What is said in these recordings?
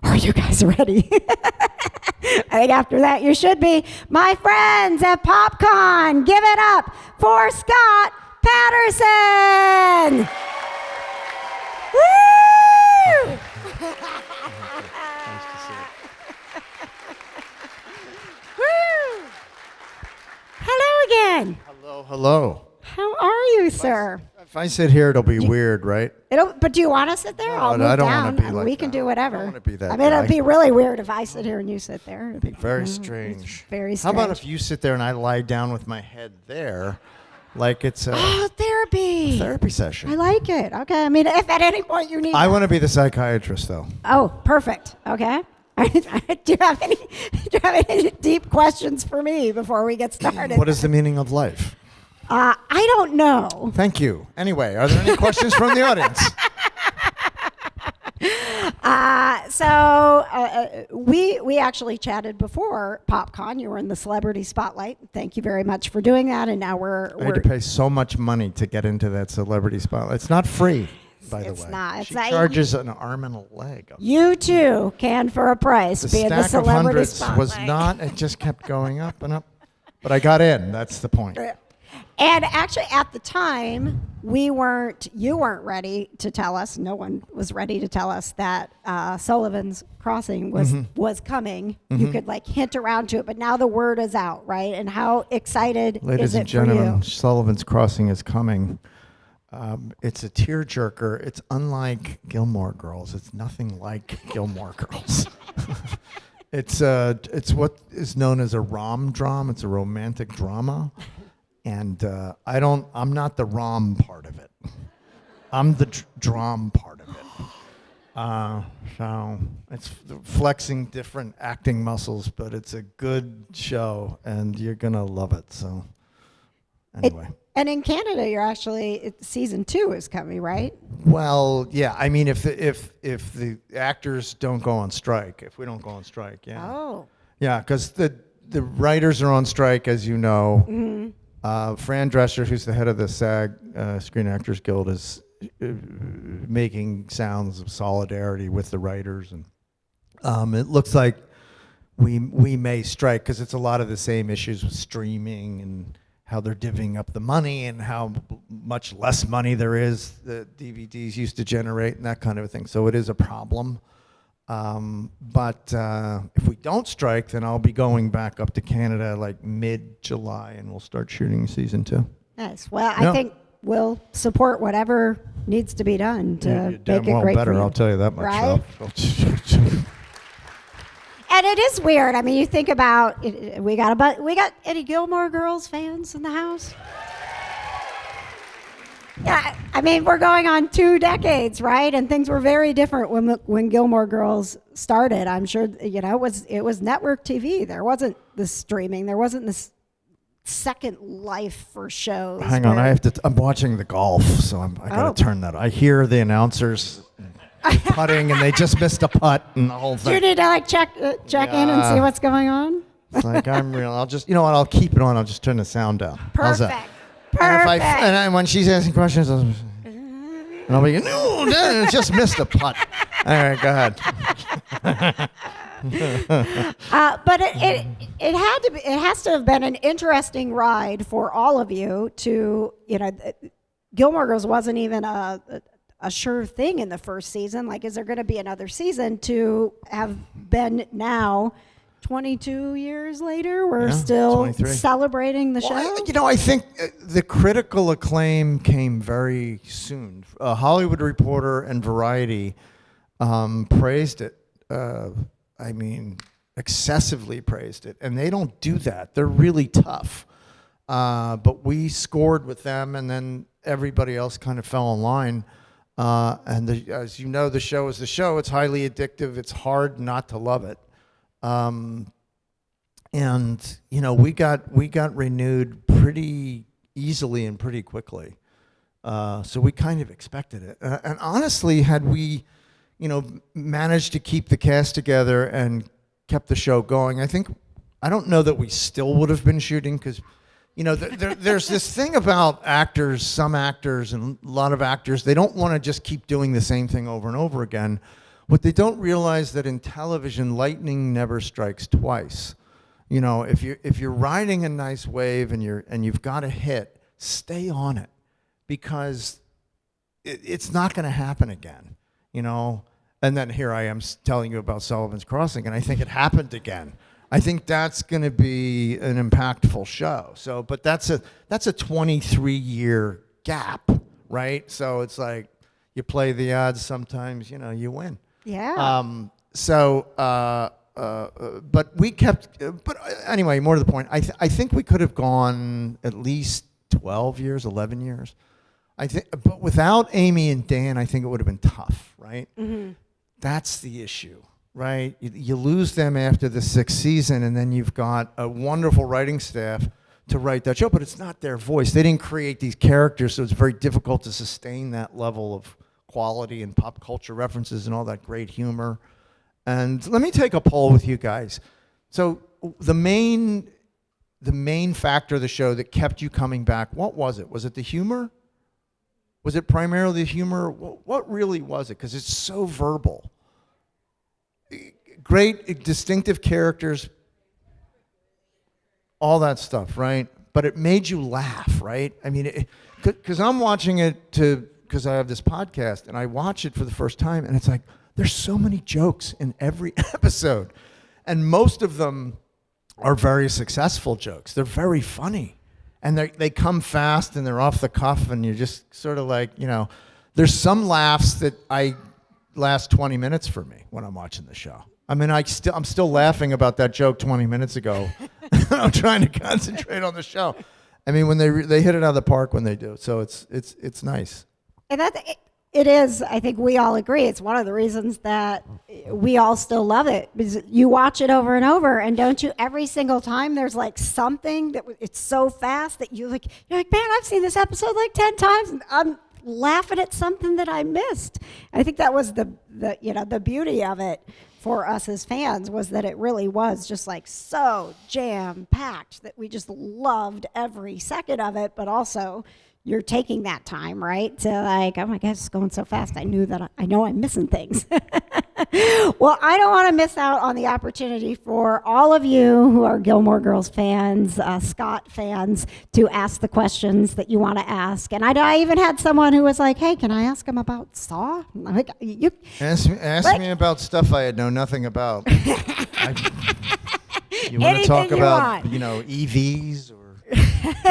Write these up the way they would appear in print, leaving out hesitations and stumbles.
Are you guys ready? I think after that you should be. My friends at PopCon, give it up for Scott Patterson. Woo! Nice to see you. Woo! Hello again. Hello. How are you, sir? If I sit here, it'll be weird, right? But do you want to sit there? I'll move I don't down. want to be like We can that. do whatever. I don't want to be that I mean, guy. it'd be really weird if I sit here and you sit there. It'd be Very strange. It's very How strange. about if you sit there and I lie down with my head there, like it's a Oh, therapy. therapy session? I like it. Okay. I mean, if at any point you need. I want to be the psychiatrist, though. Oh, perfect. Okay. Do you have any deep questions for me before we get started? What is the meaning of life? I don't know. Thank you. Anyway, are there any questions from the audience? We actually chatted before PopCon. You were in the celebrity spotlight. Thank you very much for doing that. And now I had to pay so much money to get into that celebrity spotlight. It's not free, by the way. It's not. She charges an arm and a leg. You too can, for a price, The be in the stack of celebrity hundreds spotlight. was not. It just kept going up and up. But I got in. That's the point. And actually, at the time, you weren't ready to tell us. No one was ready to tell us that Sullivan's Crossing was coming. You could hint around to it, but now the word is out, right? And how excited Ladies is and it for gentlemen, you? Sullivan's Crossing is coming. It's a tearjerker. It's unlike Gilmore Girls. It's nothing like Gilmore Girls. It's what is known as a rom-dram. It's a romantic drama. And I'm not the rom part of it. I'm the dram part of it. So it's flexing different acting muscles, but it's a good show, and you're gonna love it. So anyway. And in Canada, you're actually season 2 is coming, right? Well, yeah. I mean, if the actors don't go on strike, if we don't go on strike, yeah. Oh. Yeah, because the writers are on strike, as you know. Mm-hmm. Fran Drescher, who's the head of the SAG Screen Actors Guild, is making sounds of solidarity with the writers, and it looks like we may strike because it's a lot of the same issues with streaming and how they're divvying up the money and how much less money there is that DVDs used to generate and that kind of a thing. So it is a problem. But if we don't strike, then I'll be going back up to Canada like mid-July, and we'll start shooting season 2. Nice. Well, I think we'll support whatever needs to be done to You're damn make it well great better, for you. I'll tell you that much. Right? And it is weird. I mean, you think about it, we got any Gilmore Girls fans in the house? Yeah, I mean, we're going on 2 decades, right? And things were very different when Gilmore Girls started. I'm sure it was network TV. There wasn't the streaming. There wasn't this second life for shows. Hang on, I'm watching the golf, so I got to turn that. I hear the announcers putting, and they just missed a putt and the whole thing. Do you need to check in and see what's going on? It's like I'm real. I'll just, I'll keep it on. I'll just turn the sound down. How's that? Perfect. And when she's asking questions, and I'll be, no, it just missed a putt. All right, go ahead. But it has to have been an interesting ride for all of you to, Gilmore Girls wasn't even a sure thing in the first season. Like, is there going to be another season? To have been now 22 years later, we're still 23. celebrating the show. I think the critical acclaim came very soon. Hollywood Reporter and Variety praised it. Excessively praised it. And they don't do that. They're really tough. But we scored with them, and then everybody else kind of fell in line. As you know, the show is the show. It's highly addictive. It's hard not to love it. We got renewed pretty easily and pretty quickly. So we kind of expected it. And honestly, had we, managed to keep the cast together and kept the show going, I don't know that we still would have been shooting, because, there's this thing about actors, some actors and a lot of actors, they don't want to just keep doing the same thing over and over again. What they don't realize that in television, lightning never strikes twice. You know, if you're riding a nice wave and you've got a hit, stay on it, because it's not going to happen again. You know, and then here I am telling you about Sullivan's Crossing, and I think it happened again. I think that's going to be an impactful show. So, but that's a 23-year gap, right? So it's like you play the odds. Sometimes, you know, you win. Yeah. But we kept. But anyway, more to the point. I think we could have gone at least 12 years, 11 years. I think, but without Amy and Dan, I think it would have been tough, right? Mm-hmm. That's the issue. Right, you lose them after the 6th season, and then you've got a wonderful writing staff to write that show, but it's not their voice. They didn't create these characters, so it's very difficult to sustain that level of quality and pop culture references and all that great humor. And let me take a poll with you guys. So the main factor of the show that kept you coming back, what was it? Was it the humor? Was it primarily the humor? What really was it? Because it's so verbal. Great, distinctive characters, all that stuff, right? But it made you laugh, right? I mean, because I'm watching it because I have this podcast, and I watch it for the first time, and it's like, there's so many jokes in every episode. And most of them are very successful jokes. They're very funny. And they come fast, and they're off the cuff, and you're just sort of like, you know, there's some laughs that last 20 minutes for me when I'm watching the show. I mean, I'm still laughing about that joke 20 minutes ago. I'm trying to concentrate on the show. I mean, when they hit it out of the park when they do. So it's nice. And it is. I think we all agree. It's one of the reasons that we all still love it, because you watch it over and over, and don't you? Every single time there's like something that it's so fast that you're like, man, I've seen this episode like 10 times, and I'm laughing at something that I missed. I think that was the beauty of it for us as fans, was that it really was just like so jam-packed that we just loved every second of it, but also you're taking that time, right, to like, oh my gosh, it's going so fast. I know I'm missing things. Well, I don't want to miss out on the opportunity for all of you who are Gilmore Girls fans, Scott fans, to ask the questions that you want to ask. And I even had someone who was like, hey, can I ask him about Saw? I'm like, Ask me about stuff I know nothing about. You want to talk about, EVs or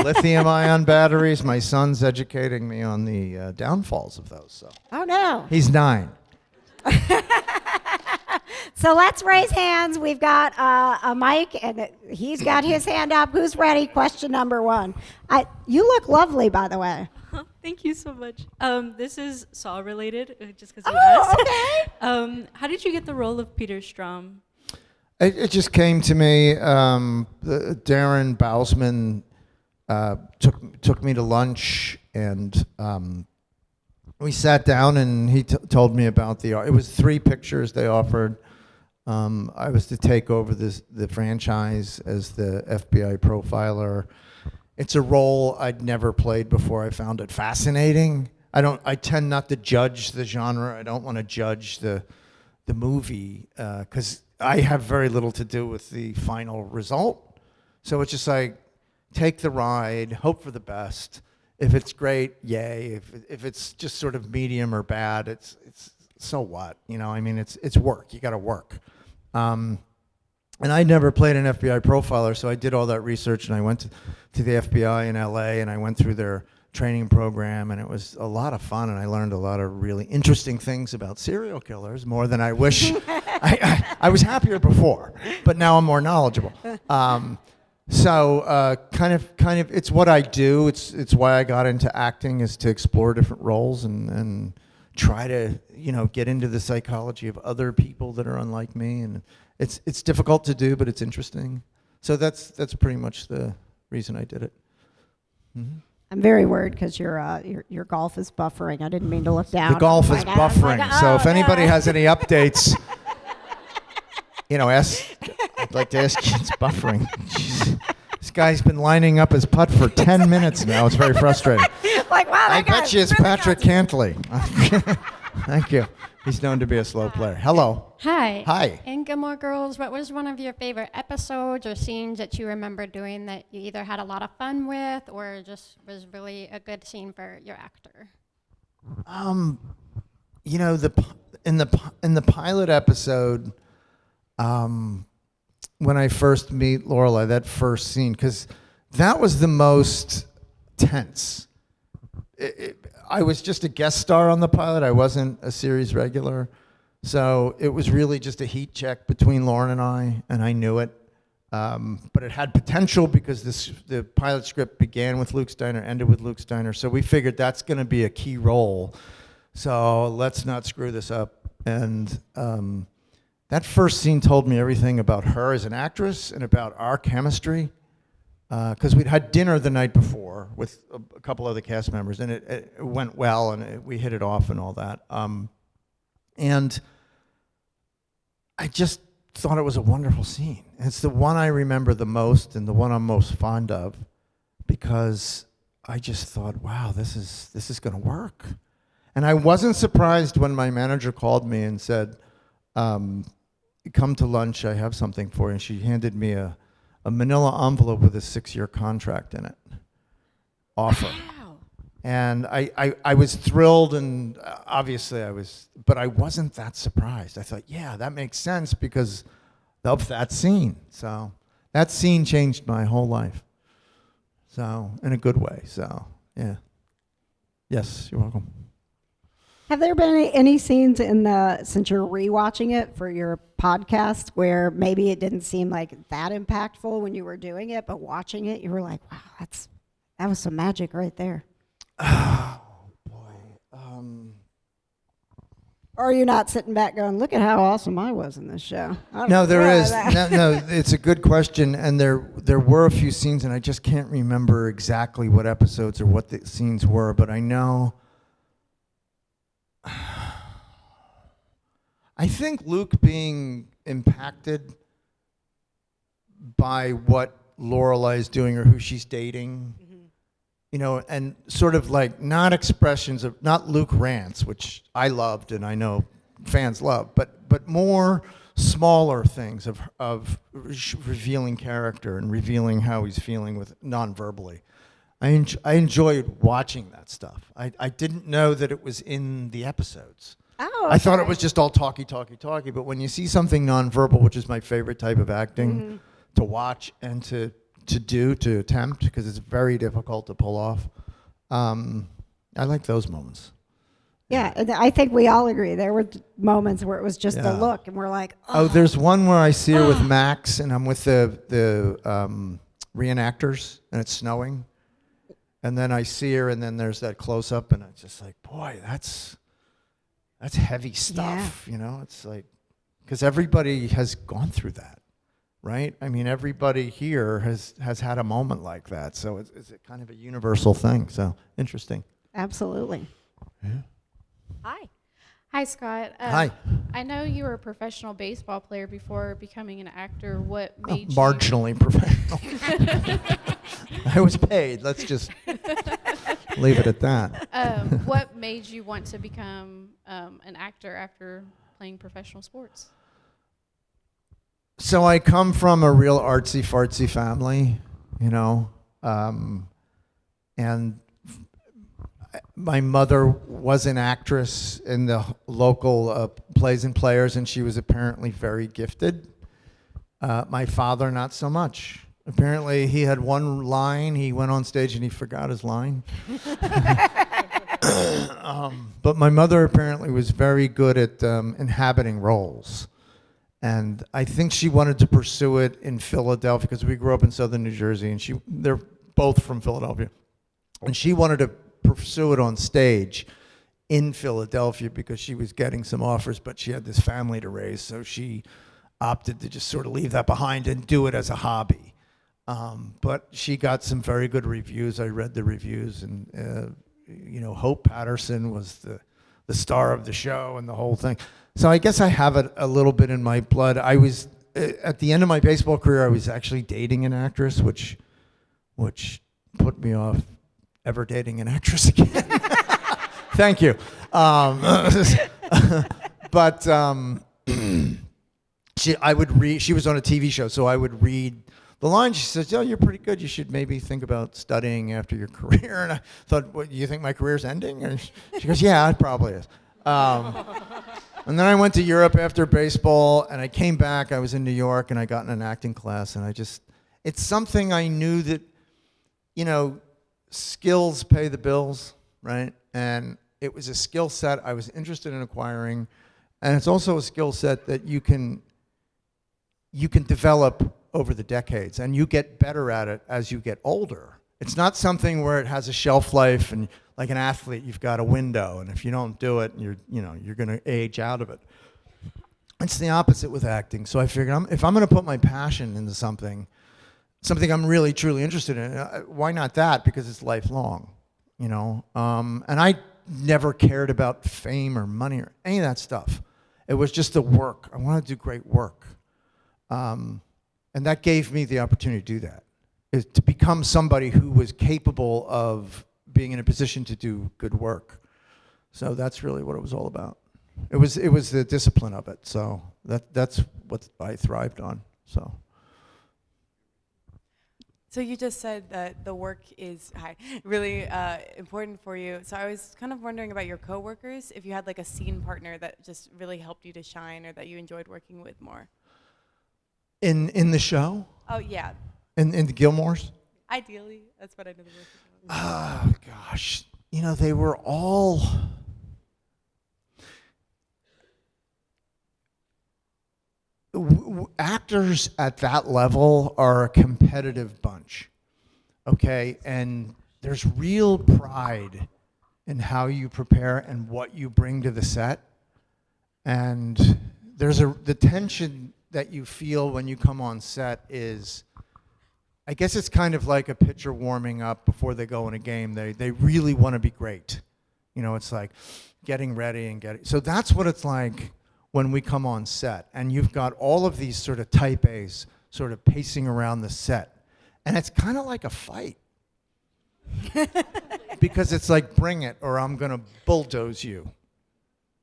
lithium-ion batteries? My son's educating me on the downfalls of those. So. Oh, no. He's 9. So let's raise hands. We've got a mic, and he's got his hand up. Who's ready? Question number 1. You look lovely, by the way. Thank you so much. This is Saw related, just because you asked. Okay. How did you get the role of Peter Strom? It just came to me. Darren Bousman took me to lunch, and we sat down, and he told me about it was 3 pictures they offered. I was to take over the franchise as the FBI profiler. It's a role I'd never played before. I found it fascinating. I tend not to judge the genre. I don't want to judge the movie because I have very little to do with the final result. So it's just like, take the ride, hope for the best. If it's great, yay. If it's just sort of medium or bad, it's so what? I mean, it's work. You got to work. And I never played an FBI profiler, so I did all that research, and I went to the FBI in LA, and I went through their training program, and it was a lot of fun, and I learned a lot of really interesting things about serial killers, more than I wish. I was happier before, but now I'm more knowledgeable. So kind of, it's what I do. It's why I got into acting, is to explore different roles and try to get into the psychology of other people that are unlike me, and it's difficult to do, but it's interesting. So that's pretty much the reason I did it. Mm-hmm. I'm very worried because your golf is buffering. I didn't mean to look down. The golf is buffering. So if anybody has any updates, I'd like to ask you. It's buffering. Jeez. This guy's been lining up his putt for 10 minutes now. It's very frustrating. Like, wow, I bet you it's Patrick Cantley. Thank you. He's known to be a slow player. Hello. Hi. Hi. In Gilmore Girls, what was one of your favorite episodes or scenes that you remember doing that you either had a lot of fun with or just was really a good scene for your actor? You know, in the pilot episode, when I first meet Lorelai, that first scene, because that was the most tense. I was just a guest star on the pilot. I wasn't a series regular. So it was really just a heat check between Lauren and I knew it. But it had potential because the pilot script began with Luke Steiner, ended with Luke Steiner. So we figured that's going to be a key role. So let's not screw this up. And that first scene told me everything about her as an actress and about our chemistry. Because we'd had dinner the night before with a couple other cast members, and it went well, and we hit it off and all that. And I just thought it was a wonderful scene. It's the one I remember the most and the one I'm most fond of, because I just thought, wow, this is going to work. And I wasn't surprised when my manager called me and said, come to lunch, I have something for you. And she handed me a manila envelope with a 6-year contract in it. Offer. Wow. And I was thrilled, and obviously but I wasn't that surprised. I thought, yeah, that makes sense because of that scene. So that scene changed my whole life. So, in a good way. So, yeah. Yes, you're welcome. Have there been any scenes since you're rewatching it for your podcast where maybe it didn't seem like that impactful when you were doing it, but watching it, you were like, wow, that was some magic right there? Oh, boy. Or are you not sitting back going, look at how awesome I was in this show? No, there is. No, it's a good question, and there were a few scenes, and I just can't remember exactly what episodes or what the scenes were, but I know. I think Luke being impacted by what Lorelai is doing or who she's dating, you know, and sort of like not Luke rants, which I loved and I know fans love, but more smaller things of revealing character and revealing how he's feeling with non-verbally. I enjoyed watching that stuff. I didn't know that it was in the episodes. Oh, okay. I thought it was just all talky, but when you see something nonverbal, which is my favorite type of acting, to watch and to attempt, because it's very difficult to pull off, I like those moments. Yeah, and I think we all agree. There were moments where it was just the look, and we're like, oh. There's one where I see her with Max, and I'm with the reenactors, and it's snowing. And then I see her, and then there's that close-up, and it's just like, boy, that's heavy stuff, you know? It's like, because everybody has gone through that, right? I mean, everybody here has had a moment like that, so it's a kind of a universal thing, so interesting. absolutely. Yeah. Hi. Hi, Scott. Hi. I know you were a professional baseball player before becoming an actor. What made Marginally professional. I was paid. Let's just leave it at that. what made you want to become an actor after playing professional sports? So I come from a real artsy-fartsy family, you know, and my mother was an actress in the local Plays and Players, and she was apparently very gifted. My father, not so much. Apparently, he had one line. He went on stage and he forgot his line. But my mother apparently was very good at inhabiting roles. And I think she wanted to pursue it in Philadelphia, because we grew up in southern New Jersey, and they're both from Philadelphia. And she wanted to pursue it on stage in Philadelphia because she was getting some offers, but she had this family to raise, so she opted to just sort of leave that behind and do it as a hobby. But she got some very good reviews. I read the reviews, and you know, Hope Patterson was the star of the show and the whole thing. So I guess I have it a little bit in my blood. I was at the end of my baseball career, I was actually dating an actress, which put me off ever dating an actress again. Thank you. But I would read. She was on a TV show, so I would read the line. She says, "Oh, you're pretty good. You should maybe think about studying after your career." And I thought, "What? You think my career's ending?" And she goes, "Yeah, it probably is." And then I went to Europe after baseball, and I came back. I was in New York, and I got in an acting class, and it's something I knew that, skills pay the bills, right? And it was a skill set I was interested in acquiring, and it's also a skill set that you can develop over the decades, and you get better at it as you get older. It's not something where it has a shelf life, and like an athlete, you've got a window, and if you don't do it, you're going to age out of it. It's the opposite with acting. So I figured if I'm going to put my passion into something I'm really truly interested in, why not that? Because it's lifelong, And I never cared about fame or money or any of that stuff. It was just the work. I wanted to do great work, and that gave me the opportunity to do that, is to become somebody who was capable of being in a position to do good work. So that's really what it was all about. It was the discipline of it. So that's what I thrived on. So you just said that the work is really important for you. So I was kind of wondering about your coworkers, if you had like a scene partner that just really helped you to shine or that you enjoyed working with more. In the show? Oh yeah. In the Gilmores? Ideally, that's what I know the most about. Oh gosh, they were all. Actors at that level are a competitive bunch, okay? And there's real pride in how you prepare and what you bring to the set. And there's the tension that you feel when you come on set is, I guess it's kind of like a pitcher warming up before they go in a game. They really want to be great. It's like getting ready so that's what it's like when we come on set, and you've got all of these sort of type A's sort of pacing around the set, and it's kind of like a fight. Because it's like, bring it or I'm going to bulldoze you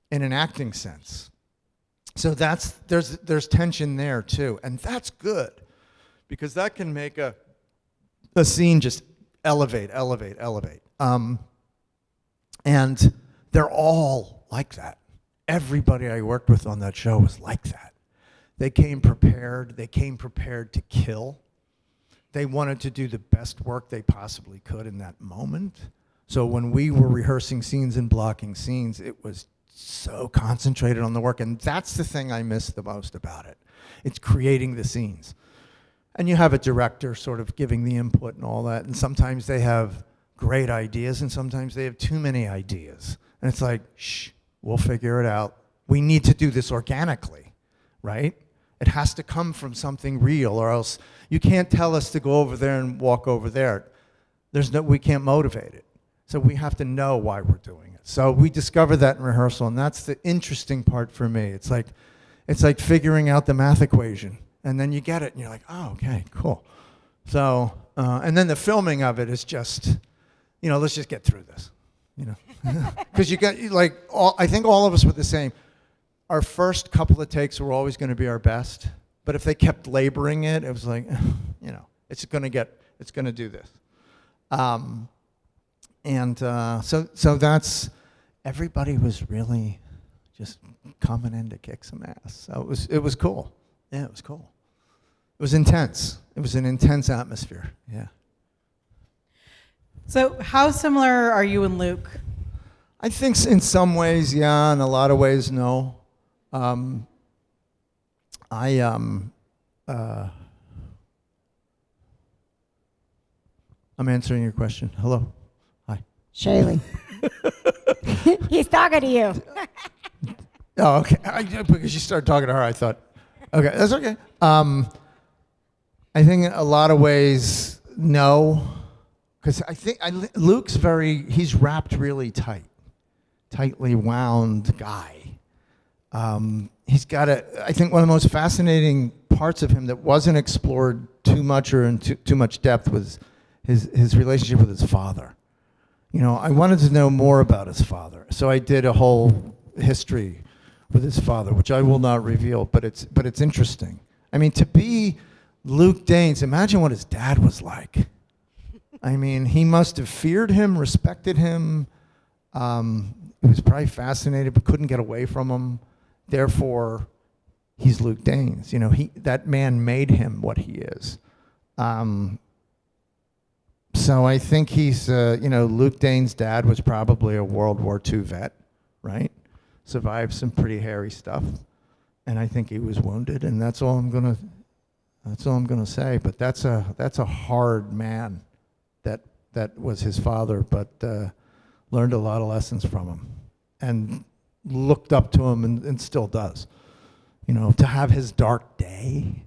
in an acting sense. So there's tension there too, and that's good because that can make a scene just elevate. And they're all like that. Everybody I worked with on that show was like that. They came prepared. They came prepared to kill. They wanted to do the best work they possibly could in that moment. So when we were rehearsing scenes and blocking scenes, it was so concentrated on the work. And that's the thing I miss the most about it. It's creating the scenes. And you have a director sort of giving the input and all that. And sometimes they have great ideas, and sometimes they have too many ideas. And it's like, shh. We'll figure it out. We need to do this organically, right? It has to come from something real, or else you can't tell us to go over there and walk over there. We can't motivate it. So we have to know why we're doing it. So we discover that in rehearsal, and that's the interesting part for me. It's like figuring out the math equation, and then you get it, and you're like, oh, okay, cool. So, and then the filming of it is just, let's just get through this. Because you got I think all of us were the same. Our first couple of takes were always going to be our best, but if they kept laboring it, it was like, it's going to do this. So that's, everybody was really just coming in to kick some ass. So it was cool. Yeah, it was cool. It was intense. It was an intense atmosphere. Yeah. So how similar are you and Luke? I think in some ways, yeah. In a lot of ways, no. I'm answering your question. Hello. Hi. Shaylee. He's talking to you. Oh, okay. Because you started talking to her, I thought, okay, that's okay. I think in a lot of ways, no. Because I think Luke's he's wrapped really tightly wound guy. He's got I think one of the most fascinating parts of him that wasn't explored too much or in too much depth was his relationship with his father. I wanted to know more about his father. So I did a whole history with his father, which I will not reveal, but it's interesting. I mean, to be Luke Danes, imagine what his dad was like. I mean, he must have feared him, respected him. He was probably fascinated, but couldn't get away from him. Therefore, he's Luke Danes. You know, that man made him what he is. So I think he's, Luke Danes' dad was probably a World War II vet, right? Survived some pretty hairy stuff, and I think he was wounded, and that's all I'm gonna say. But that's a hard man. That was his father, but learned a lot of lessons from him, and looked up to him, and still does. You know, to have his dark day.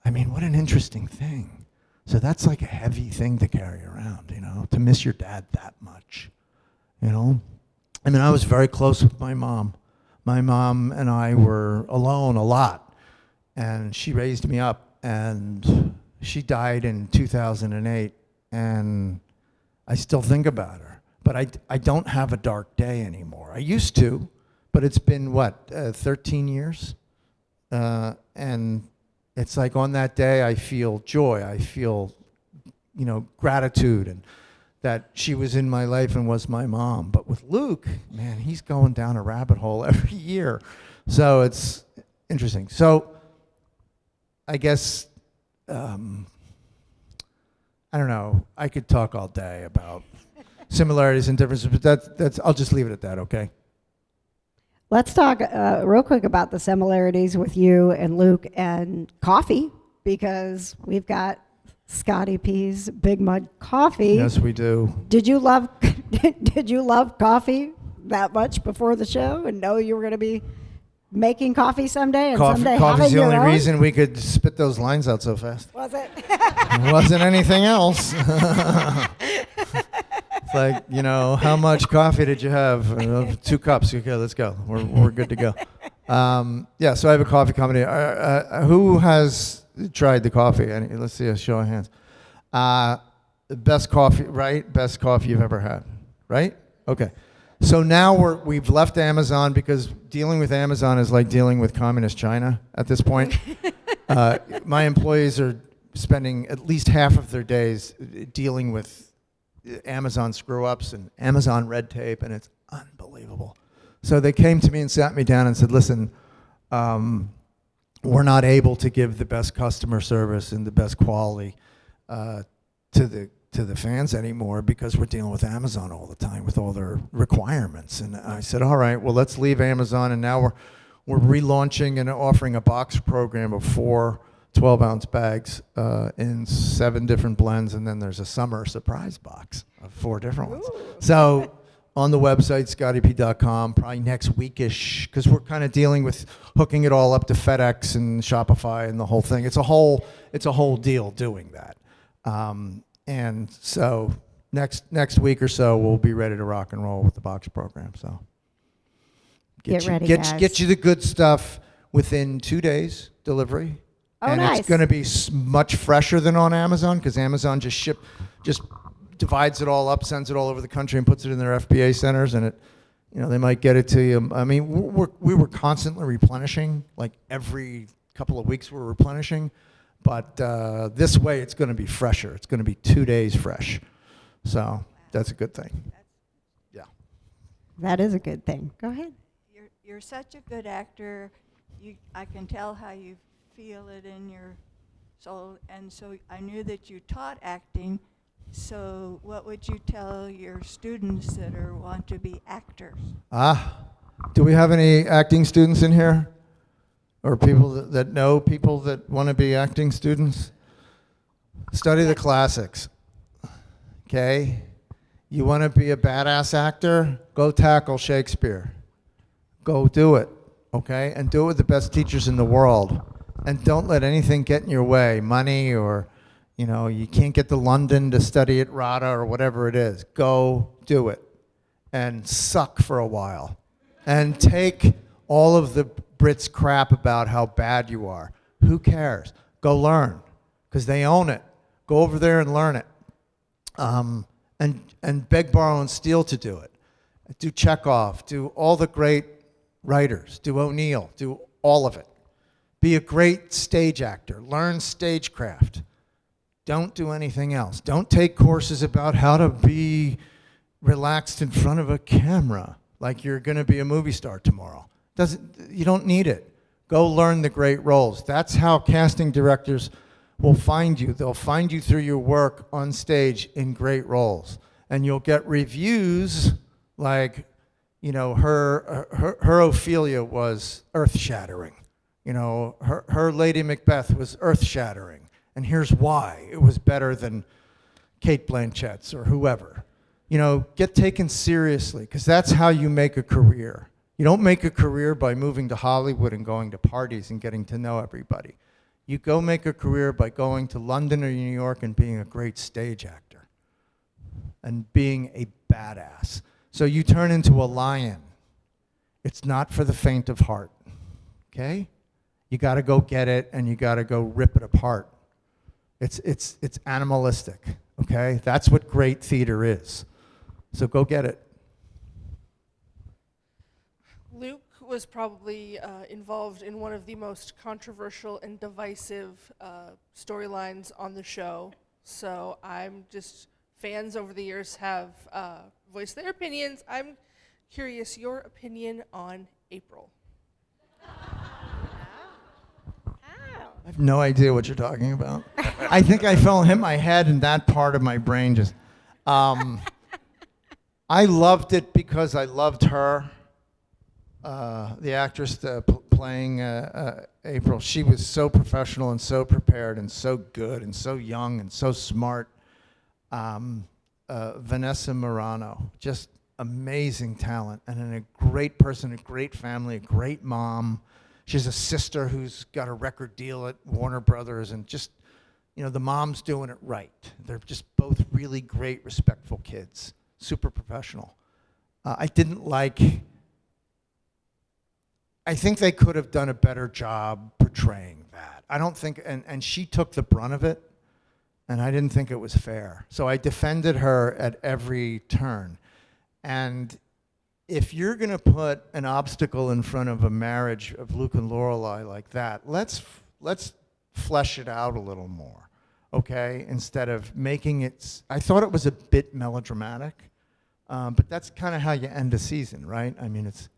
I mean, what an interesting thing. So that's like a heavy thing to carry around, you know, to miss your dad that much, you know. I mean, I was very close with my mom. My mom and I were alone a lot, and she raised me up, and she died in 2008, and I still think about her. But I don't have a dark day anymore. I used to, but it's been, 13 years? And it's like on that day I feel joy, I feel, gratitude, and that she was in my life and was my mom. But with Luke, man, he's going down a rabbit hole every year. So it's interesting. So I guess, I don't know, I could talk all day about similarities and differences, but that's I'll just leave it at that, okay? Let's talk real quick about the similarities with you and Luke and coffee, because we've got Scotty P's Big Mud Coffee. Yes, we do. Did you love coffee that much before the show and know you were going to be making coffee someday and someday Coffee's having the your only own? reason we could spit those lines out so fast. Was it? It wasn't anything else. It's like, how much coffee did you have? 2 cups. Okay, let's go. We're good to go. So I have a coffee company. Who has tried the coffee? Let's see a show of hands. The best coffee, right? Best coffee you've ever had, right? Okay. So now we've left Amazon, because dealing with Amazon is like dealing with communist China at this point. My employees are spending at least half of their days dealing with Amazon screw-ups and Amazon red tape, and it's unbelievable. So they came to me and sat me down and said, listen, we're not able to give the best customer service and the best quality to the fans anymore, because we're dealing with Amazon all the time with all their requirements. And I said, all right, well, let's leave Amazon, and now we're relaunching and offering a box program of 4 12-ounce bags in 7 different blends, and then there's a summer surprise box of 4 different ones. So on the website, scottyp.com, probably next weekish, because we're kind of dealing with hooking it all up to FedEx and Shopify and the whole thing. It's a whole deal doing that. And so next week or so, we'll be ready to rock and roll with the box program. So Get ready, guys. Get you the good stuff within 2 days delivery. Oh, and nice. It's going to be much fresher than on Amazon, because Amazon just divides it all up, sends it all over the country, and puts it in their FBA centers, and they might get it to you. I mean, we were constantly replenishing, like every couple of weeks we're replenishing, but this way it's going to be fresher. It's going to be 2 days fresh, so that's a good thing. Yeah. That is a good thing. Go ahead. You're such a good actor. I can tell how you feel it in your soul, and so I knew that you taught acting. So what would you tell your students that want to be actors? Do we have any acting students in here, or people that know people that want to be acting students? Study the classics. Okay, you want to be a badass actor? Go tackle Shakespeare. Go do it. Okay, and do it with the best teachers in the world. And don't let anything get in your way, money, or, you can't get to London to study at RADA or whatever it is. Go do it and suck for a while. And take all of the Brits' crap about how bad you are. Who cares? Go learn, because they own it. Go over there and learn it. And beg, borrow, and steal to do it. Do Chekhov. Do all the great writers, do O'Neill, do all of it. Be a great stage actor. Learn stagecraft. Don't do anything else. Don't take courses about how to be relaxed in front of a camera like you're going to be a movie star tomorrow. You don't need it. Go learn the great roles. That's how casting directors will find you. They'll find you through your work on stage in great roles. And you'll get reviews like, you know, her Ophelia was earth-shattering. You know, her Lady Macbeth was earth-shattering. And here's why. It was better than Kate Blanchett's or whoever. You know, get taken seriously, because that's how you make a career. You don't make a career by moving to Hollywood and going to parties and getting to know everybody. You go make a career by going to London or New York and being a great stage actor and being a badass. So you turn into a lion. It's not for the faint of heart, okay? You got to go get it, and you got to go rip it apart. It's animalistic, okay? That's what great theater is. So go get it. Luke was probably involved in one of the most controversial and divisive storylines on the show. So fans over the years have voiced their opinions. I'm curious your opinion on April. I have no idea what you're talking about. I think I hit my head, and that part of my brain just... I loved it because I loved her, the actress playing April. She was so professional and so prepared and so good and so young and so smart. Vanessa Morano, just amazing talent, and a great person, a great family, a great mom. She has a sister who's got a record deal at Warner Brothers, and just, you know, the mom's doing it right. They're just both really great, respectful kids, super professional. I think they could have done a better job portraying that. I don't think, and she took the brunt of it, and I didn't think it was fair. So I defended her at every turn. And if you're going to put an obstacle in front of a marriage of Luke and Lorelai like that, let's flesh it out a little more, okay? Instead of making it, I thought it was a bit melodramatic, but that's kind of how you end a season, right? I mean, it's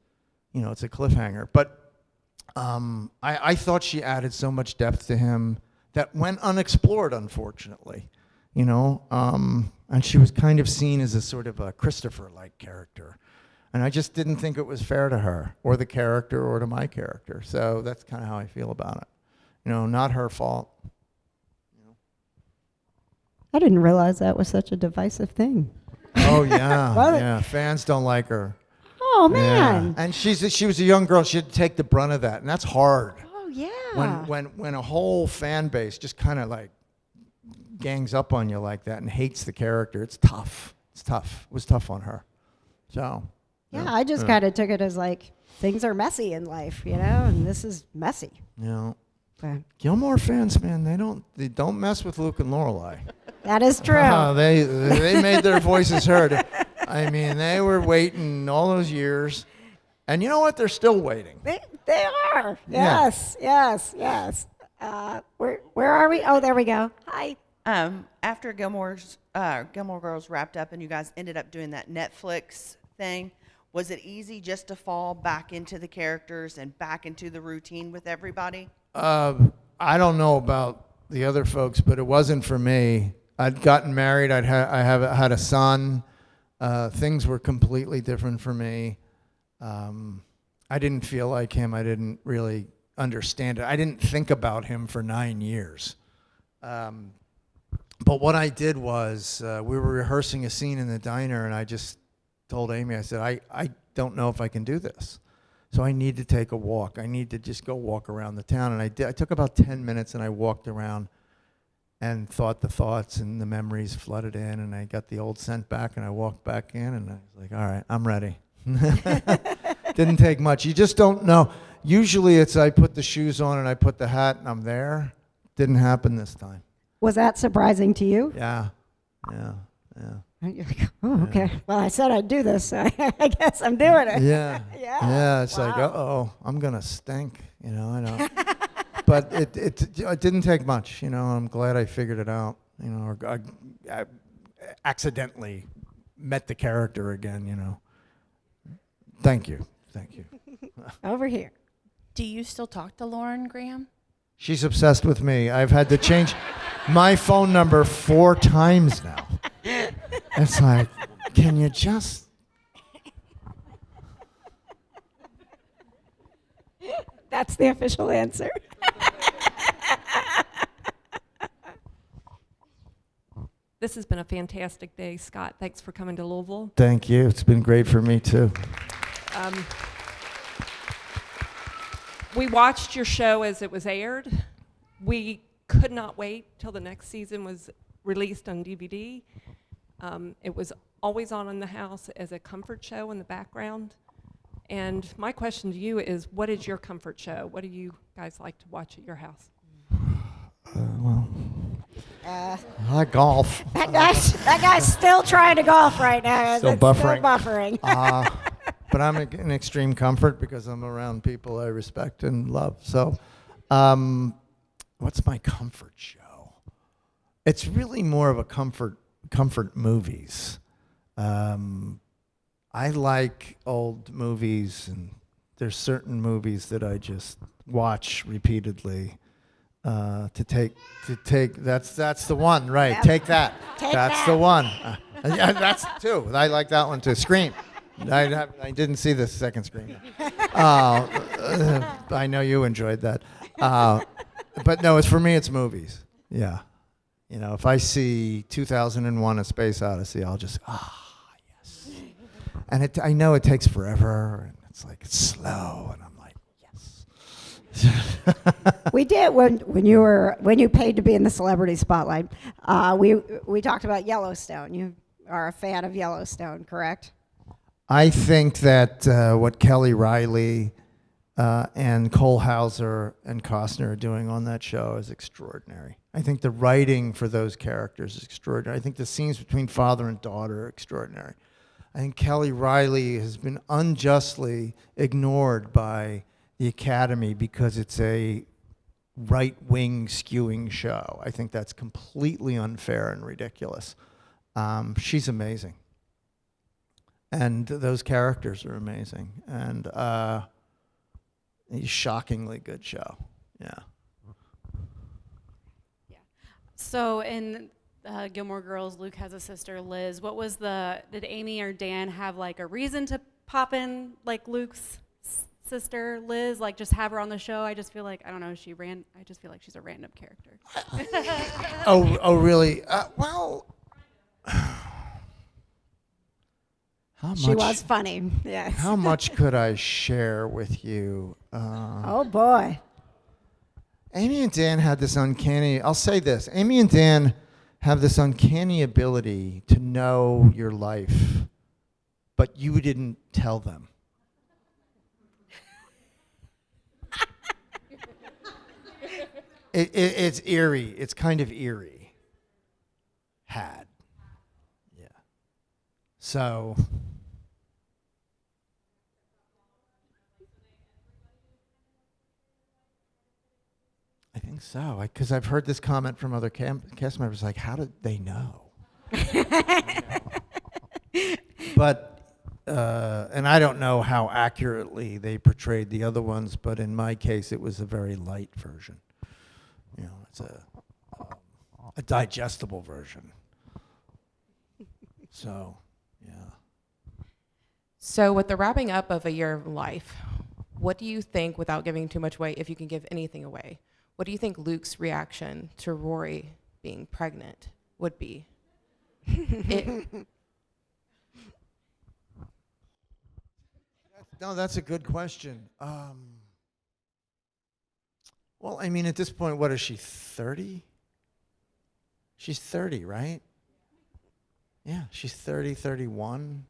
a cliffhanger. But I thought she added so much depth to him that went unexplored, unfortunately, you know? And she was kind of seen as a sort of a Christopher-like character. And I just didn't think it was fair to her or the character or to my character. So that's kind of how I feel about it. You know, not her fault. You know? I didn't realize that was such a divisive thing. Oh, yeah. Yeah. Fans don't like her. Oh, man. Yeah. And she was a young girl. She had to take the brunt of that. And that's hard. Oh, yeah. When a whole fan base just kind of like gangs up on you like that and hates the character, it's tough. It's tough. It was tough on her. So... Yeah, I just kind of took it as like, things are messy in life, you know, and this is messy. You know, Okay. Gilmore fans, man, they don't mess with Luke and Lorelai. That is true. They made their voices heard. I mean, they were waiting all those years, and you know what? They're still waiting. They are. Yeah. Yes. Where are we? Oh, there we go. Hi. After Gilmore Girls wrapped up and you guys ended up doing that Netflix thing, was it easy just to fall back into the characters and back into the routine with everybody? I don't know about the other folks, but it wasn't for me. I'd gotten married. I had a son. Things were completely different for me. I didn't feel like him. I didn't really understand it. I didn't think about him for 9 years. But what I did was we were rehearsing a scene in the diner, and I just told Amy, I said, I don't know if I can do this. So I need to take a walk. I need to just go walk around the town. And I did. I took about 10 minutes, and I walked around and thought the thoughts, and the memories flooded in, and I got the old scent back, and I walked back in, and I was like, all right, I'm ready. Didn't take much. You just don't know. Usually it's I put the shoes on and I put the hat and I'm there. Didn't happen this time. Was that surprising to you? Yeah. And you're like, oh, okay. Well, I said I'd do this, so I guess I'm doing it. Yeah. Yeah. Yeah. It's like, Wow. uh-oh, I'm gonna stink. I know. But it didn't take much. I'm glad I figured it out. Or I accidentally met the character again. Thank you. Over here. Do you still talk to Lauren Graham? She's obsessed with me. I've had to change my phone number 4 times now. It's like, can you just? That's the official answer. This has been a fantastic day, Scott. Thanks for coming to Louisville. Thank you. It's been great for me too. We watched your show as it was aired. We could not wait till the next season was released on DVD. It was always on in the house as a comfort show in the background. And my question to you is, what is your comfort show? What do you guys like to watch at your house? I like golf. That guy's still trying to golf right now. Still It's buffering. Still buffering. But I'm in extreme comfort because I'm around people I respect and love. So, what's my comfort show? It's really more of a comfort movies. I like old movies, and there's certain movies that I just watch repeatedly. To take that's the one, right? Yep. Take that. Take That's that. the one. Yeah, that's two. I like that one too. Scream. I didn't see the second Scream. I know you enjoyed that. But no, for me, it's movies. Yeah. If I see 2001: A Space Odyssey, I'll just yes. And I know it takes forever, and it's slow, and I'm like, yes. We did when you paid to be in the celebrity spotlight. We talked about Yellowstone. You are a fan of Yellowstone, correct? I think that what Kelly Riley and Cole Hauser and Costner are doing on that show is extraordinary. I think the writing for those characters is extraordinary. I think the scenes between father and daughter are extraordinary. I think Kelly Riley has been unjustly ignored by the Academy because it's a right-wing skewing show. I think that's completely unfair and ridiculous. She's amazing. And those characters are amazing. And a shockingly good show. Yeah. So in Gilmore Girls, Luke has a sister, Liz. Did Amy or Dan have like a reason to pop in like Luke's sister, Liz? Like just have her on the show? I just feel like, I don't know, I just feel like she's a random character. Oh, really? Well, She was funny, yes. How much could I share with you? Oh, boy. Amy and Dan had this uncanny, I'll say this, Amy and Dan have this uncanny ability to know your life, but you didn't tell them. It's eerie. It's kind of eerie. Yeah. So... I think so, because I've heard this comment from other cast members, like, how did they know? But, and I don't know how accurately they portrayed the other ones, but in my case, it was a very light version. It's a digestible version. So, yeah. So with the wrapping up of a year of life, what do you think, without giving too much away, if you can give anything away, what do you think Luke's reaction to Rory being pregnant would be? No, that's a good question. Well, I mean, at this point, what is she, 30? She's 30, right? Yeah, she's 30, 31.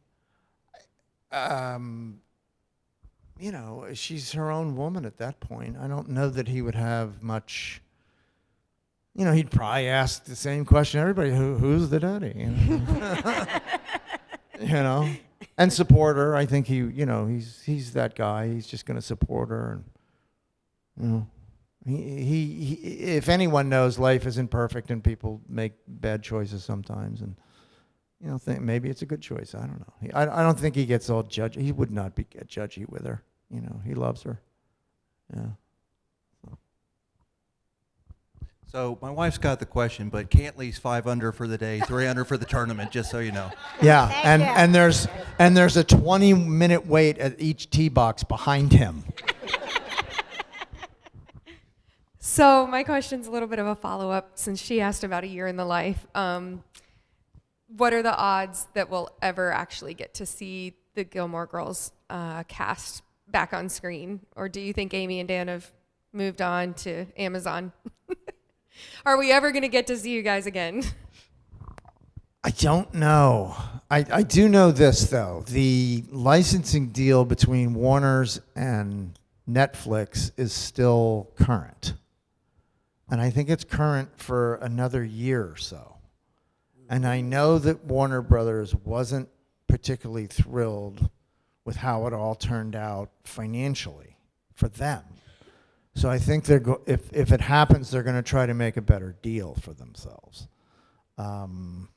She's her own woman at that point. I don't know that he would have much he'd probably ask the same question everybody, who's the daddy? And support her. I think he's that guy. He's just going to support her. And, he if anyone knows, life isn't perfect and people make bad choices sometimes. And, think maybe it's a good choice. I don't know. I don't think he gets all judgy. He would not get judgy with her. He loves her. Yeah. So my wife's got the question, but Cantley's 5 under for the day, 3 under for the tournament, just so you know. Yeah, and there's a 20-minute wait at each tee box behind him. So my question's a little bit of a follow-up since she asked about a year in the life. What are the odds that we'll ever actually get to see the Gilmore Girls cast back on screen? Or do you think Amy and Dan have moved on to Amazon? Are we ever going to get to see you guys again? I don't know. I do know this, though. The licensing deal between Warner's and Netflix is still current. And I think it's current for another year or so. And I know that Warner Brothers wasn't particularly thrilled with how it all turned out financially for them. So I think if it happens, they're going to try to make a better deal for themselves. And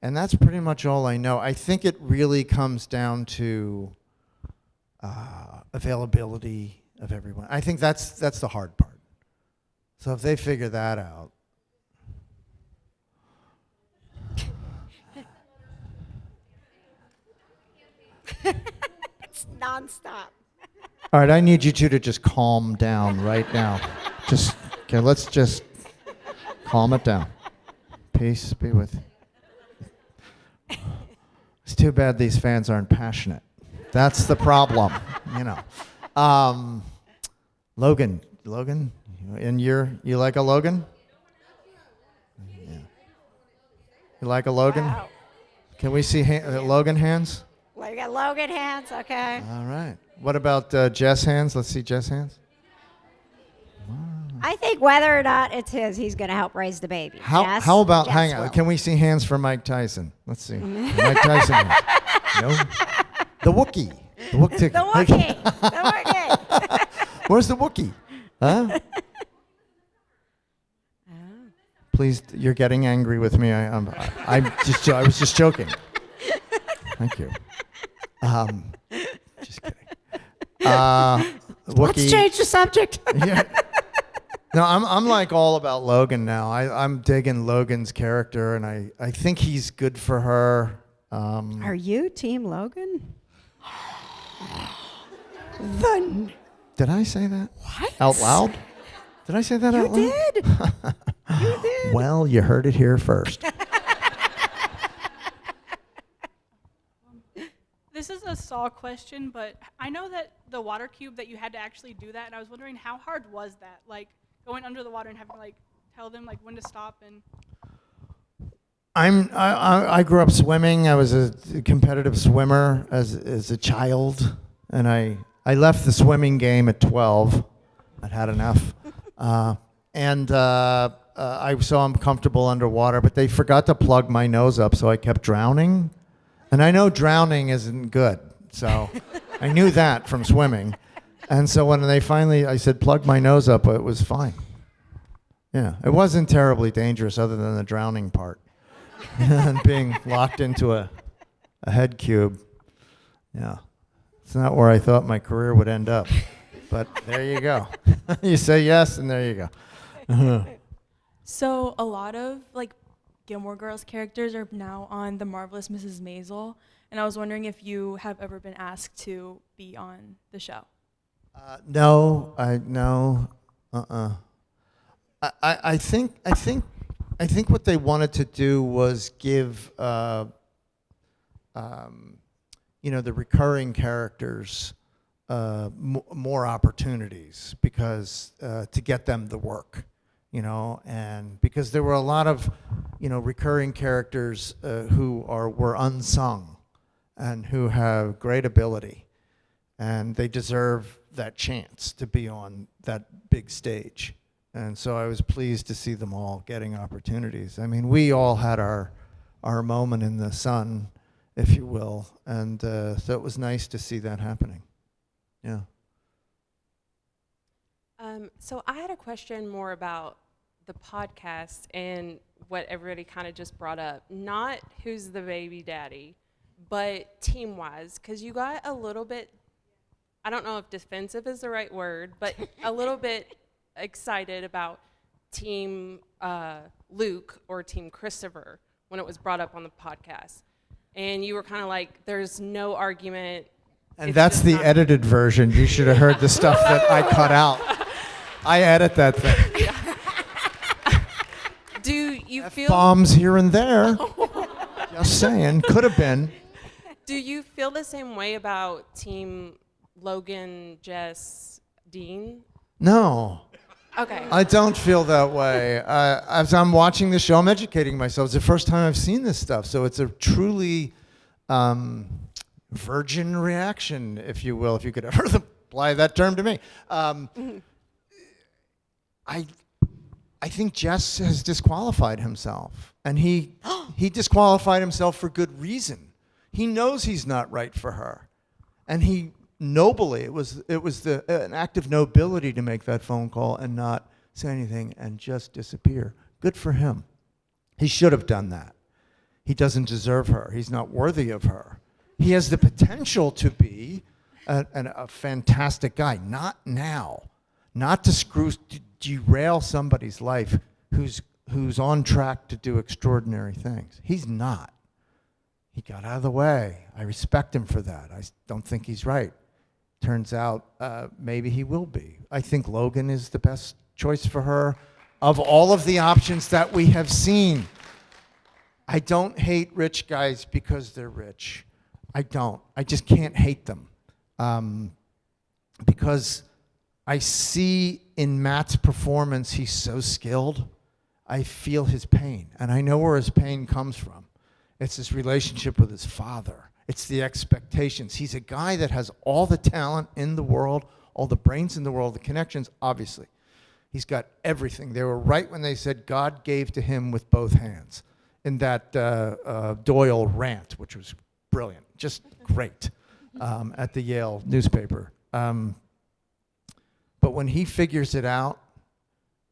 that's pretty much all I know. I think it really comes down to availability of everyone. I think that's the hard part. So if they figure that out. It's nonstop. All right, I need you two to just calm down right now. Let's just calm it down. Peace be with you. It's too bad these fans aren't passionate. That's the problem, Logan, and you like a Logan? Yeah. You like a Logan? Wow. Can we see Logan hands? We got Logan hands, okay. All right. What about Jess hands? Let's see Jess hands. I think whether or not it's his, he's going to help raise the baby. Yes, How about, Jess hang on, will. can we see hands for Mike Tyson? Let's see. Mike Tyson hands. No? The Wookiee. The Wookiee. The Wookiee. The Wookiee. Where's the Wookiee? Huh? Please, you're getting angry with me. I was just joking. Thank you. Just kidding. Let's change the subject. Yeah. No, I'm like all about Logan now. I'm digging Logan's character, and I think he's good for her. Are you Team Logan? Did I say that? What? Out loud? Did I say that out loud? You did. You did. Well, you heard it here first. This is a Saw question, but I know that the water cube that you had to actually do that, and I was wondering how hard was that? Like going under the water and having to tell them when to stop and. I grew up swimming. I was a competitive swimmer as a child, and I left the swimming game at 12. I'd had enough, so I'm comfortable underwater. But they forgot to plug my nose up, so I kept drowning. And I know drowning isn't good, so I knew that from swimming. And so when I said, plug my nose up, it was fine. Yeah, it wasn't terribly dangerous other than the drowning part and being locked into a head cube. Yeah, it's not where I thought my career would end up, but there you go. You say yes, and there you go. So a lot of Gilmore Girls characters are now on The Marvelous Mrs. Maisel, and I was wondering if you have ever been asked to be on the show. No. I think what they wanted to do was give the recurring characters more opportunities because to get them the work. And because there were a lot of, recurring characters who were unsung and who have great ability, and they deserve that chance to be on that big stage. And so I was pleased to see them all getting opportunities. I mean, we all had our moment in the sun, if you will, and so it was nice to see that happening. Yeah. So I had a question more about the podcast and what everybody kind of just brought up. Not who's the baby daddy, but team-wise, because you got a little bit, I don't know if defensive is the right word, but a little bit excited about Team Luke or Team Christopher when it was brought up on the podcast. And you were kind of like, there's no argument. And that's the edited version. You should have heard the stuff that I cut out. I edit that thing. Do you feel Bombs here and there. Just saying. Could have been. Do you feel the same way about Team Logan, Jess, Dean? No. Okay. I don't feel that way. As I'm watching the show, I'm educating myself. It's the first time I've seen this stuff, so it's a truly virgin reaction, if you will, if you could ever apply that term to me. I think Jess has disqualified himself, and he disqualified himself for good reason. He knows he's not right for her, and he nobly, it was an act of nobility to make that phone call and not say anything and just disappear. Good for him. He should have done that. He doesn't deserve her. He's not worthy of her. He has the potential to be a fantastic guy. Not now. Not to derail somebody's life who's on track to do extraordinary things. He's not. He got out of the way. I respect him for that. I don't think he's right. Turns out maybe he will be. I think Logan is the best choice for her of all of the options that we have seen. I don't hate rich guys because they're rich. I don't. I just can't hate them. Because I see in Matt's performance, he's so skilled. I feel his pain, and I know where his pain comes from. It's his relationship with his father. It's the expectations. He's a guy that has all the talent in the world, all the brains in the world, the connections, obviously. He's got everything. They were right when they said God gave to him with both hands in that Doyle rant, which was brilliant, just great, at the Yale newspaper. But when he figures it out,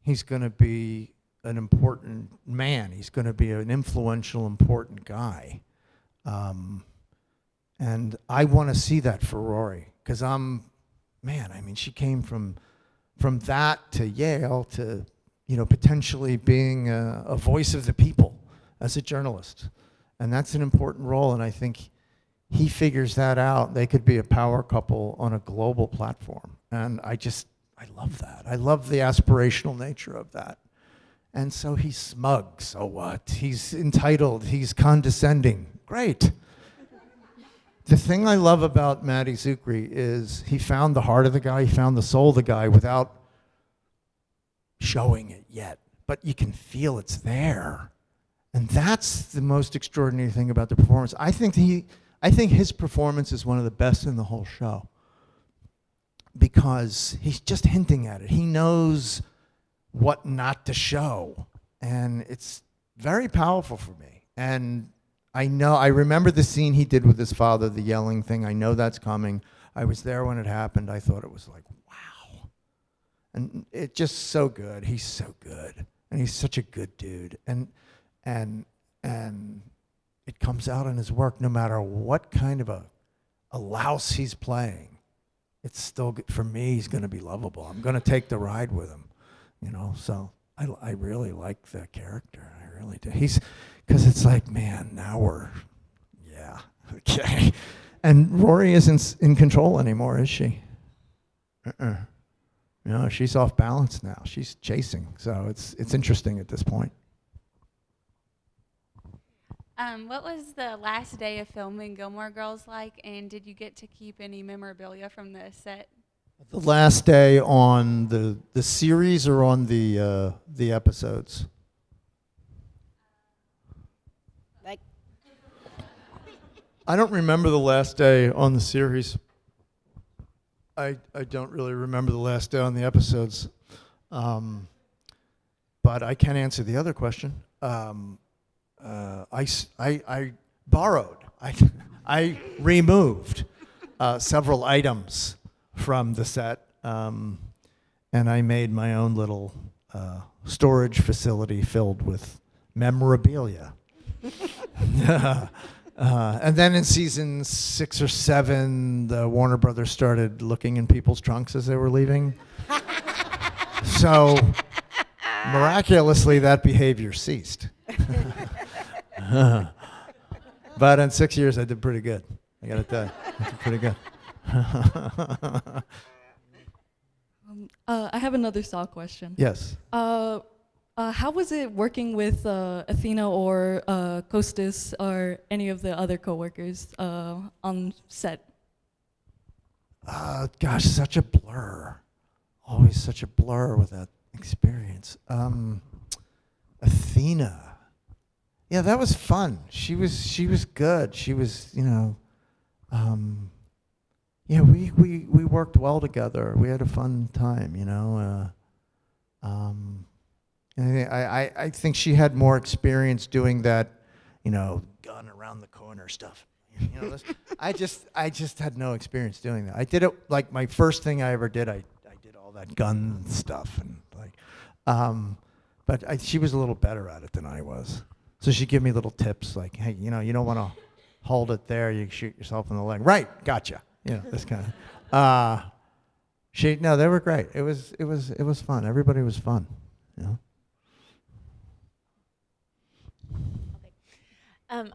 he's going to be an important man. He's going to be an influential, important guy. And I want to see that for Rory, because she came from that to Yale to, potentially being a voice of the people as a journalist. And that's an important role, and I think he figures that out. They could be a power couple on a global platform. And I love that. I love the aspirational nature of that. And so he's smug, so what? He's entitled, he's condescending. Great. The thing I love about Matty Zucri is he found the heart of the guy, he found the soul of the guy without showing it yet. But you can feel it's there. And that's the most extraordinary thing about the performance. I think his performance is one of the best in the whole show, because he's just hinting at it. He knows what not to show, and it's very powerful for me. And I remember the scene he did with his father, the yelling thing. I know that's coming. I was there when it happened. I thought it was like, wow. And it's just so good. He's so good. And he's such a good dude. And it comes out in his work no matter what kind of a louse he's playing. It's still good. For me, he's going to be lovable. I'm going to take the ride with him, So I really like that character. I really do. Because it's like, man, now okay. And Rory isn't in control anymore, is she? No, she's off balance now. She's chasing. So it's interesting at this point. What was the last day of filming Gilmore Girls like, and did you get to keep any memorabilia from the set? The last day on the series or on the episodes? I don't remember the last day on the series. I don't really remember the last day on the episodes. but I can answer the other question. I borrowed, I removed several items from the set, and I made my own little storage facility filled with memorabilia. And then in season 6 or 7, the Warner Brothers started looking in people's trunks as they were leaving. So miraculously, that behavior ceased. But in 6 years, I did pretty good. I gotta tell you, I did pretty good. I have another Saul question. Yes. How was it working with Athena or Costas or any of the other coworkers on set? Gosh, such a blur. Always such a blur with that experience. Athena. Yeah, that was fun. She was good. She was, yeah, we worked well together. We had a fun time, I think she had more experience doing that, gun around the corner stuff. I just had no experience doing that. I did it like my first thing I ever did. I did all that gun stuff and but she was a little better at it than I was. So she'd give me little tips like, hey, you don't want to hold it there. You shoot yourself in the leg. Right, gotcha. This kind of. They were great. It was fun. Everybody was fun.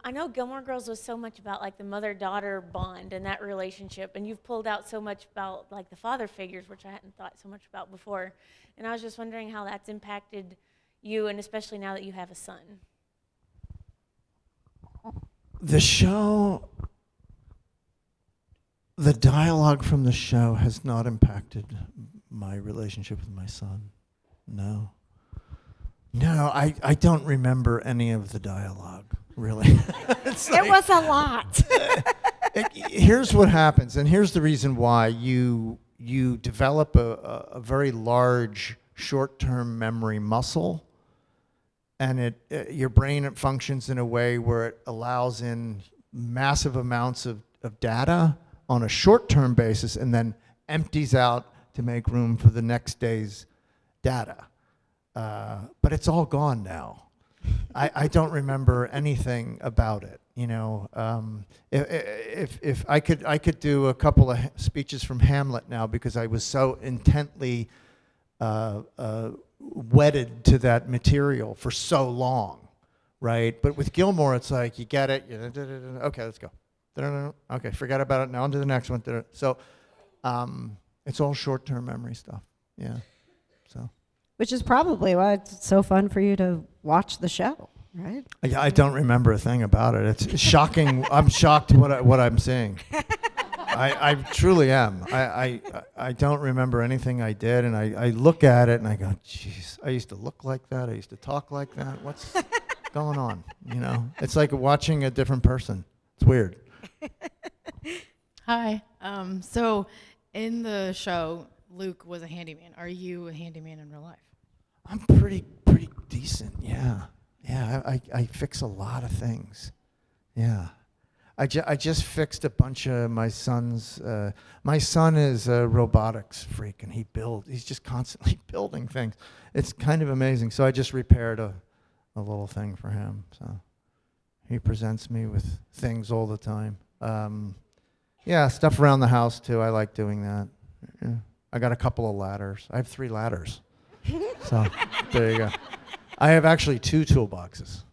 I know Gilmore Girls was so much about like the mother-daughter bond and that relationship, and you've pulled out so much about like the father figures, which I hadn't thought so much about before. And I was just wondering how that's impacted you, and especially now that you have a son. The show, the dialogue from the show has not impacted my relationship with my son. No, I don't remember any of the dialogue. Really? It was a lot. Here's what happens, and here's the reason why you develop a very large short-term memory muscle, and your brain functions in a way where it allows in massive amounts of data on a short-term basis and then empties out to make room for the next day's data. But it's all gone now. I don't remember anything about it. If I could do a couple of speeches from Hamlet now because I was so intently wedded to that material for so long, right? But with Gilmore, it's like you get it. Okay, let's go. Okay, forget about it. Now on to the next one. So it's all short-term memory stuff. Yeah. So. Which is probably why it's so fun for you to watch the show, right? I don't remember a thing about it. It's shocking. I'm shocked what I'm seeing. I truly am. I don't remember anything I did, and I look at it and I go, geez, I used to look like that. I used to talk like that. What's going on? It's like watching a different person. It's weird. Hi. So in the show, Luke was a handyman. Are you a handyman in real life? I'm pretty decent. Yeah. I fix a lot of things. Yeah. I just fixed a bunch of my son's. My son is a robotics freak, and he's just constantly building things. It's kind of amazing. So I just repaired a little thing for him. So he presents me with things all the time. Yeah, stuff around the house too. I like doing that. Yeah. I got a couple of ladders. I have 3 ladders. So there you go. I have actually 2 toolboxes.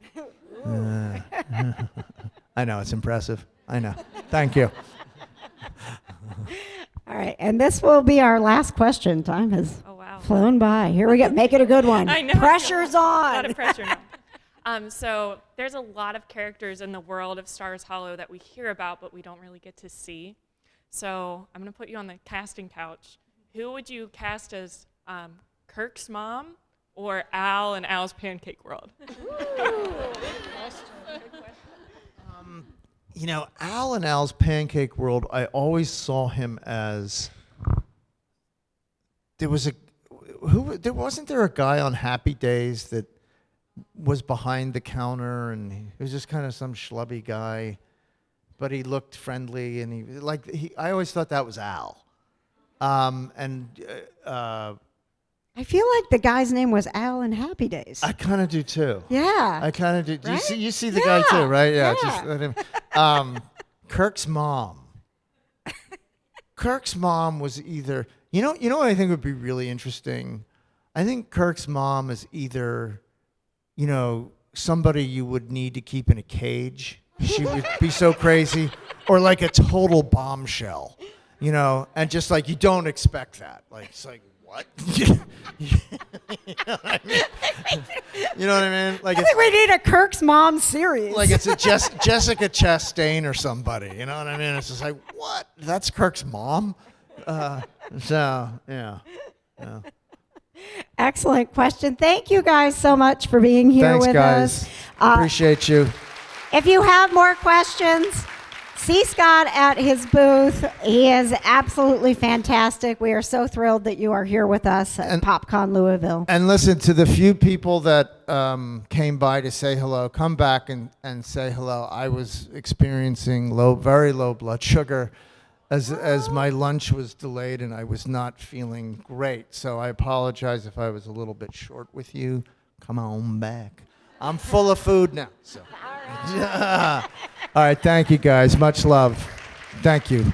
I know, it's impressive. I know. Thank you. All right, and this will be our last question. Time has flown by. Here we go. Make it a good one. I know. Pressure's on. A lot of pressure now. So there's a lot of characters in the world of Stars Hollow that we hear about, but we don't really get to see. So I'm going to put you on the casting couch. Who would you cast as Kirk's mom or Al in Al's Pancake World? Al in Al's Pancake World, I always saw him as wasn't there a guy on Happy Days that was behind the counter, and he was just kind of some schlubby guy, but he looked friendly, and I always thought that was Al. I feel like the guy's name was Al in Happy Days. I kind of do too. Yeah. I kind of do. Right? You see the guy too, right? Yeah. Yeah. Just let him. Kirk's mom. Kirk's mom was either you know what I think would be really interesting. I think Kirk's mom is either, somebody you would need to keep in a cage. She would be so crazy, or like a total bombshell, and just like you don't expect that. Like it's like. What? You know what I mean? You know what I mean? Like I think we need a Kirk's Mom series. Like it's a Jessica Chastain or somebody. You know what I mean? It's just like, what? That's Kirk's mom? Yeah. Excellent question. Thank you guys so much for being here Thanks, with guys. us. Appreciate you. If you have more questions, see Scott at his booth. He is absolutely fantastic. We are so thrilled that you are here with us at PopCon Louisville. And listen, to the few people that came by to say hello, come back and say hello. I was experiencing very low blood sugar as my lunch was delayed, and I was not feeling great. So I apologize if I was a little bit short with you. Come on back. I'm full of food now. So. All right, thank you guys. Much love. Thank you.